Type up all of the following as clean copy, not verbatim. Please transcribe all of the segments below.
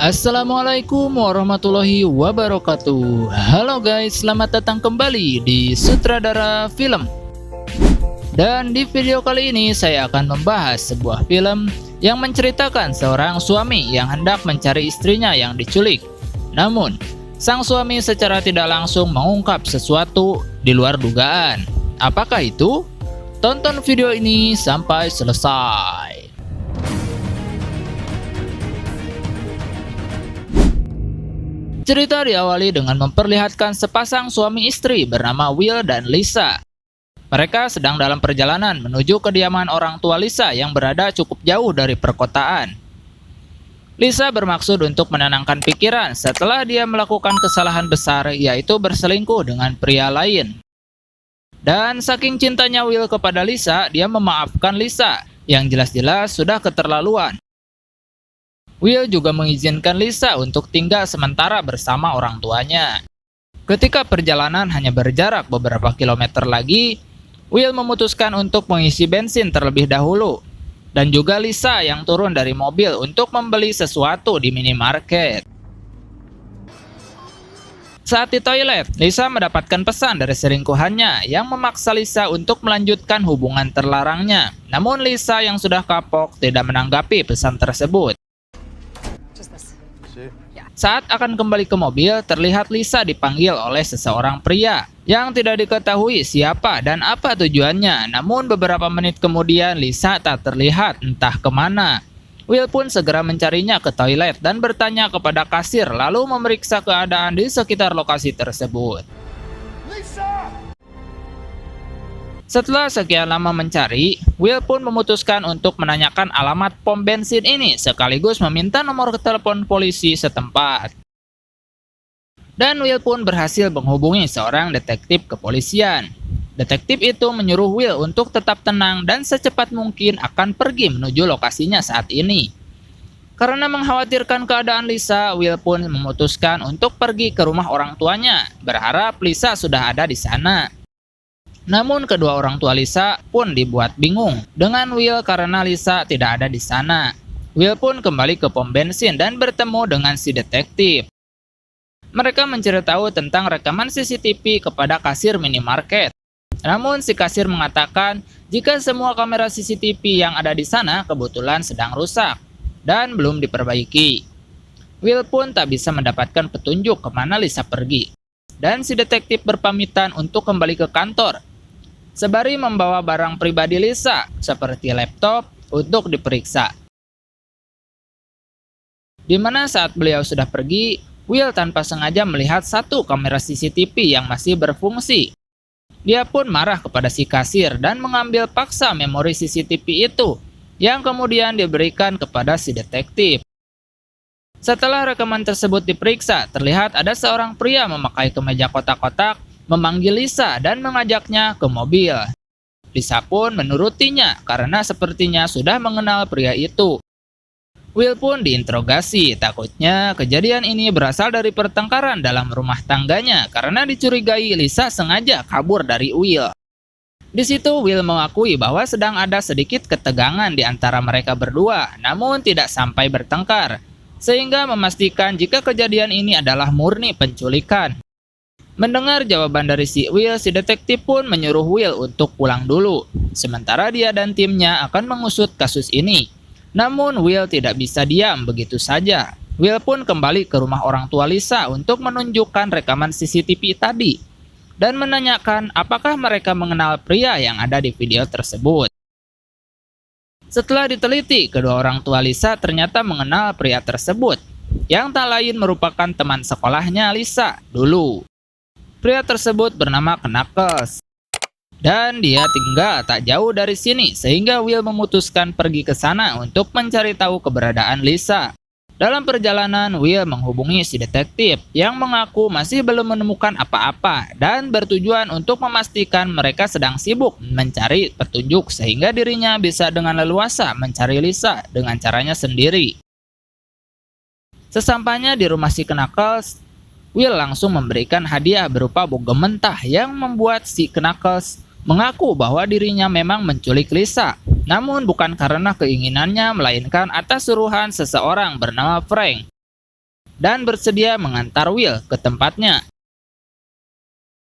Assalamualaikum warahmatullahi wabarakatuh. Halo guys, selamat datang kembali di Sutradara Film. Dan di video kali ini saya akan membahas sebuah film yang menceritakan seorang suami yang hendak mencari istrinya yang diculik. Namun, sang suami secara tidak langsung mengungkap sesuatu di luar dugaan. Apakah itu? Tonton video ini sampai selesai. Cerita diawali dengan memperlihatkan sepasang suami istri bernama Will dan Lisa. Mereka sedang dalam perjalanan menuju kediaman orang tua Lisa yang berada cukup jauh dari perkotaan. Lisa bermaksud untuk menenangkan pikiran setelah dia melakukan kesalahan besar, yaitu berselingkuh dengan pria lain. Dan saking cintanya Will kepada Lisa, dia memaafkan Lisa yang jelas-jelas sudah keterlaluan. Will juga mengizinkan Lisa untuk tinggal sementara bersama orang tuanya. Ketika perjalanan hanya berjarak beberapa kilometer lagi, Will memutuskan untuk mengisi bensin terlebih dahulu. Dan juga Lisa yang turun dari mobil untuk membeli sesuatu di minimarket. Saat di toilet, Lisa mendapatkan pesan dari selingkuhannya yang memaksa Lisa untuk melanjutkan hubungan terlarangnya. Namun Lisa yang sudah kapok tidak menanggapi pesan tersebut. Saat akan kembali ke mobil, terlihat Lisa dipanggil oleh seseorang pria yang tidak diketahui siapa dan apa tujuannya. Namun beberapa menit kemudian Lisa tak terlihat entah kemana. Will pun segera mencarinya ke toilet dan bertanya kepada kasir lalu memeriksa keadaan di sekitar lokasi tersebut. Lisa! Setelah sekian lama mencari, Will pun memutuskan untuk menanyakan alamat pom bensin ini sekaligus meminta nomor telepon polisi setempat. Dan Will pun berhasil menghubungi seorang detektif kepolisian. Detektif itu menyuruh Will untuk tetap tenang dan secepat mungkin akan pergi menuju lokasinya saat ini. Karena mengkhawatirkan keadaan Lisa, Will pun memutuskan untuk pergi ke rumah orang tuanya, berharap Lisa sudah ada di sana. Namun kedua orang tua Lisa pun dibuat bingung dengan Will karena Lisa tidak ada di sana. Will pun kembali ke pom bensin dan bertemu dengan si detektif. Mereka mencari tahu tentang rekaman CCTV kepada kasir minimarket. Namun si kasir mengatakan jika semua kamera CCTV yang ada di sana kebetulan sedang rusak dan belum diperbaiki. Will pun tak bisa mendapatkan petunjuk kemana Lisa pergi. Dan si detektif berpamitan untuk kembali ke kantor, sembari membawa barang pribadi Lisa seperti laptop untuk diperiksa. Di mana saat beliau sudah pergi, Will tanpa sengaja melihat satu kamera CCTV yang masih berfungsi. Dia pun marah kepada si kasir dan mengambil paksa memori CCTV itu yang kemudian diberikan kepada si detektif. Setelah rekaman tersebut diperiksa, terlihat ada seorang pria memakai kemeja kotak-kotak memanggil Lisa dan mengajaknya ke mobil. Lisa pun menurutinya karena sepertinya sudah mengenal pria itu. Will pun diinterogasi, takutnya kejadian ini berasal dari pertengkaran dalam rumah tangganya karena dicurigai Lisa sengaja kabur dari Will. Di situ Will mengakui bahwa sedang ada sedikit ketegangan di antara mereka berdua, namun tidak sampai bertengkar, sehingga memastikan jika kejadian ini adalah murni penculikan. Mendengar jawaban dari si Will, si detektif pun menyuruh Will untuk pulang dulu, sementara dia dan timnya akan mengusut kasus ini. Namun Will tidak bisa diam begitu saja. Will pun kembali ke rumah orang tua Lisa untuk menunjukkan rekaman CCTV tadi dan menanyakan apakah mereka mengenal pria yang ada di video tersebut. Setelah diteliti, kedua orang tua Lisa ternyata mengenal pria tersebut, yang tak lain merupakan teman sekolahnya Lisa dulu. Pria tersebut bernama Knuckles. Dan dia tinggal tak jauh dari sini sehingga Will memutuskan pergi ke sana untuk mencari tahu keberadaan Lisa. Dalam perjalanan, Will menghubungi si detektif yang mengaku masih belum menemukan apa-apa dan bertujuan untuk memastikan mereka sedang sibuk mencari petunjuk sehingga dirinya bisa dengan leluasa mencari Lisa dengan caranya sendiri. Sesampainya di rumah si Knuckles, Will langsung memberikan hadiah berupa bogem mentah yang membuat si Knuckles mengaku bahwa dirinya memang menculik Lisa, namun bukan karena keinginannya melainkan atas suruhan seseorang bernama Frank. dan bersedia mengantar Will ke tempatnya.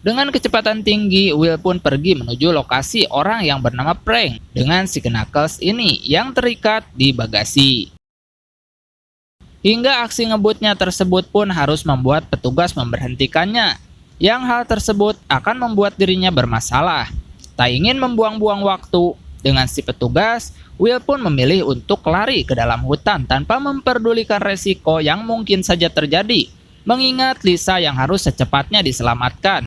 Dengan kecepatan tinggi, Will pun pergi menuju lokasi orang yang bernama Frank dengan si Knuckles ini yang terikat di bagasi. Hingga aksi ngebutnya tersebut pun harus membuat petugas memberhentikannya, yang hal tersebut akan membuat dirinya bermasalah. Tak ingin membuang-buang waktu dengan si petugas, Will pun memilih untuk lari ke dalam hutan tanpa memperdulikan resiko yang mungkin saja terjadi, mengingat Lisa yang harus secepatnya diselamatkan.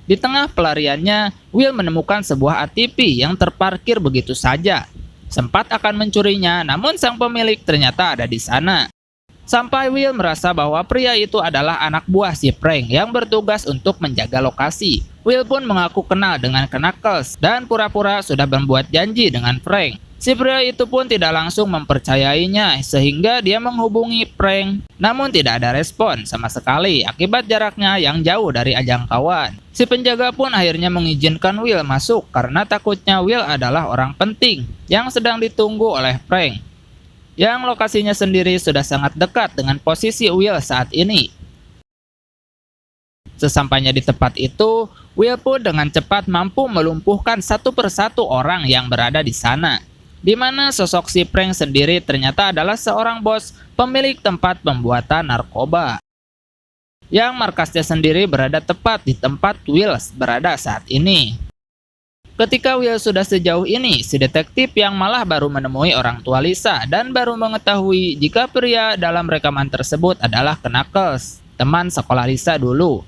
Di tengah pelariannya, Will menemukan sebuah ATV yang terparkir begitu saja. Sempat akan mencurinya, namun sang pemilik ternyata ada di sana. Sampai Will merasa bahwa pria itu adalah anak buah si Frank yang bertugas untuk menjaga lokasi. Will pun mengaku kenal dengan Knuckles dan pura-pura sudah membuat janji dengan Frank. Si pria itu pun tidak langsung mempercayainya sehingga dia menghubungi Frank, namun tidak ada respon sama sekali akibat jaraknya yang jauh dari jangkauan. Si penjaga pun akhirnya mengizinkan Will masuk karena takutnya Will adalah orang penting yang sedang ditunggu oleh Frank, yang lokasinya sendiri sudah sangat dekat dengan posisi Will saat ini. Sesampainya di tempat itu, Will pun dengan cepat mampu melumpuhkan satu persatu orang yang berada di sana, di mana sosok si Frank sendiri ternyata adalah seorang bos pemilik tempat pembuatan narkoba, yang markasnya sendiri berada tepat di tempat Will berada saat ini. Ketika Will sudah sejauh ini, si detektif yang malah baru menemui orang tua Lisa dan baru mengetahui jika pria dalam rekaman tersebut adalah Knuckles, teman sekolah Lisa dulu.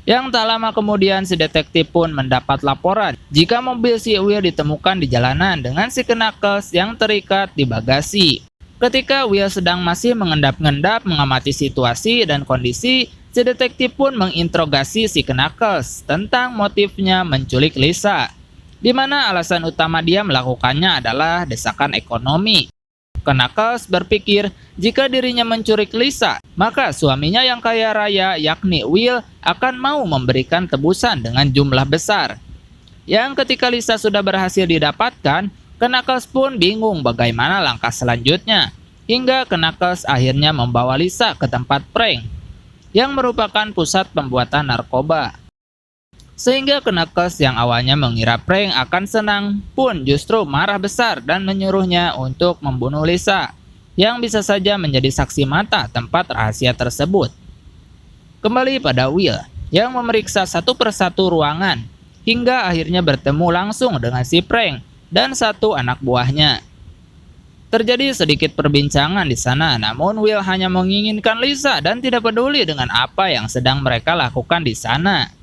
Yang tak lama kemudian si detektif pun mendapat laporan jika mobil si Will ditemukan di jalanan dengan si Knuckles yang terikat di bagasi. Ketika Will sedang masih mengendap-endap mengamati situasi dan kondisi, si detektif pun menginterogasi si Knuckles tentang motifnya menculik Lisa, di mana alasan utama dia melakukannya adalah desakan ekonomi. Knuckles berpikir jika dirinya menculik Lisa, maka suaminya yang kaya raya yakni Will akan mau memberikan tebusan dengan jumlah besar. Yang ketika Lisa sudah berhasil didapatkan, Knuckles pun bingung bagaimana langkah selanjutnya, hingga Knuckles akhirnya membawa Lisa ke tempat Frank, yang merupakan pusat pembuatan narkoba. Sehingga Knuckles yang awalnya mengira Frank akan senang pun justru marah besar dan menyuruhnya untuk membunuh Lisa, yang bisa saja menjadi saksi mata tempat rahasia tersebut. Kembali pada Will, yang memeriksa satu persatu ruangan, hingga akhirnya bertemu langsung dengan si Frank dan satu anak buahnya. Terjadi sedikit perbincangan di sana, namun Will hanya menginginkan Lisa dan tidak peduli dengan apa yang sedang mereka lakukan di sana.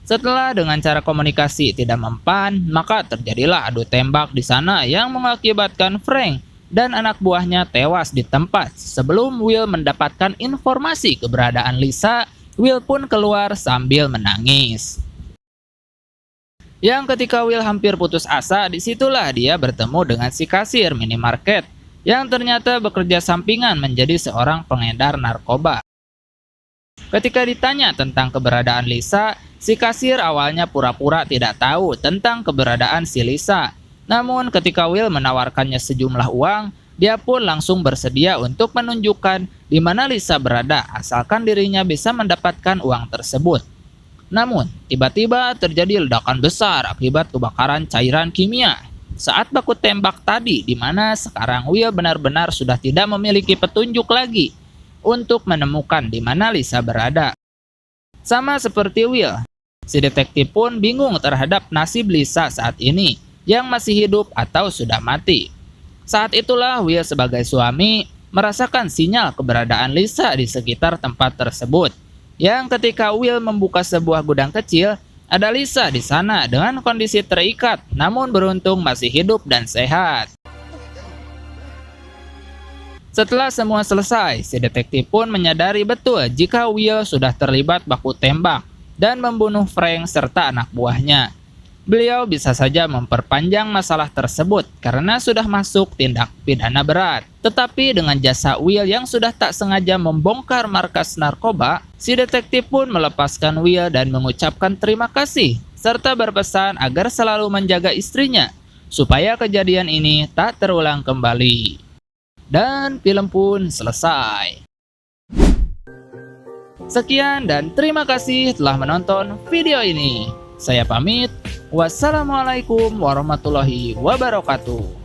Setelah dengan cara komunikasi tidak mempan, maka terjadilah adu tembak di sana yang mengakibatkan Frank dan anak buahnya tewas di tempat. Sebelum Will mendapatkan informasi keberadaan Lisa, Will pun keluar sambil menangis. Yang ketika Will hampir putus asa, disitulah dia bertemu dengan si kasir minimarket yang ternyata bekerja sampingan menjadi seorang pengedar narkoba. Ketika ditanya tentang keberadaan Lisa, si kasir awalnya pura-pura tidak tahu tentang keberadaan si Lisa. Namun ketika Will menawarkannya sejumlah uang, dia pun langsung bersedia untuk menunjukkan di mana Lisa berada asalkan dirinya bisa mendapatkan uang tersebut. Namun, tiba-tiba terjadi ledakan besar akibat kebakaran cairan kimia saat baku tembak tadi, di mana sekarang Will benar-benar sudah tidak memiliki petunjuk lagi untuk menemukan di mana Lisa berada. Sama seperti Will, si detektif pun bingung terhadap nasib Lisa saat ini, yang masih hidup atau sudah mati. Saat itulah Will sebagai suami merasakan sinyal keberadaan Lisa di sekitar tempat tersebut. Yang ketika Will membuka sebuah gudang kecil, ada Lisa di sana dengan kondisi terikat, namun beruntung masih hidup dan sehat. Setelah semua selesai, si detektif pun menyadari betul jika Will sudah terlibat baku tembak dan membunuh Frank serta anak buahnya. Beliau bisa saja memperpanjang masalah tersebut karena sudah masuk tindak pidana berat. Tetapi dengan jasa Will yang sudah tak sengaja membongkar markas narkoba, si detektif pun melepaskan Will dan mengucapkan terima kasih, serta berpesan agar selalu menjaga istrinya, supaya kejadian ini tak terulang kembali. Dan film pun selesai. Sekian dan terima kasih telah menonton video ini. Saya pamit. Wassalamualaikum warahmatullahi wabarakatuh.